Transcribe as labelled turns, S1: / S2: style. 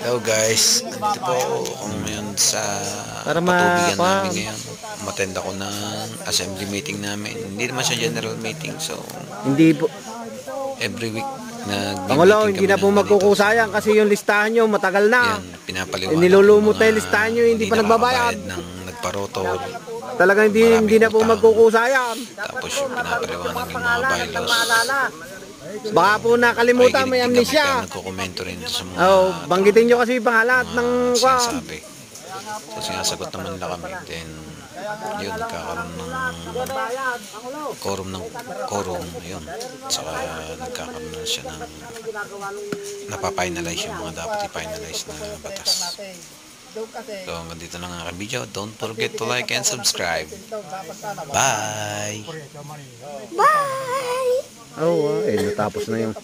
S1: Hello guys, dito po ako ngayon sa patubigan namin ngayon. Umattend ako ng assembly meeting namin. Hindi naman siya general meeting, so
S2: hindi po.
S1: Every week
S2: Pangulo, hindi na po magkukusayang kasi yung listahan nyo matagal na.
S1: yan, pinapaliwanag
S2: nilulumot na yung listahan nyo, hindi pa nagbabayad
S1: ng nagparotol.
S2: Talagang hindi na po magkukusayang.
S1: Tapos yung pinapaliwanag yung mga bylaws.
S2: Baka po nakalimutan, may amnesia.
S1: Nagkukomento rin sa mga
S2: banggitin nyo kasi yung pangalan ng
S1: sinasabi. So sinasagot naman nila kami. Then yun, nagkakaroon ng quorum yun. Saka nagkakaroon na siya ng napapinalize yung mga dapat i-finalize na batas. So hanggang dito lang ang aking video. Don't forget to like and subscribe. Bye!
S2: Bye! Natapos na yung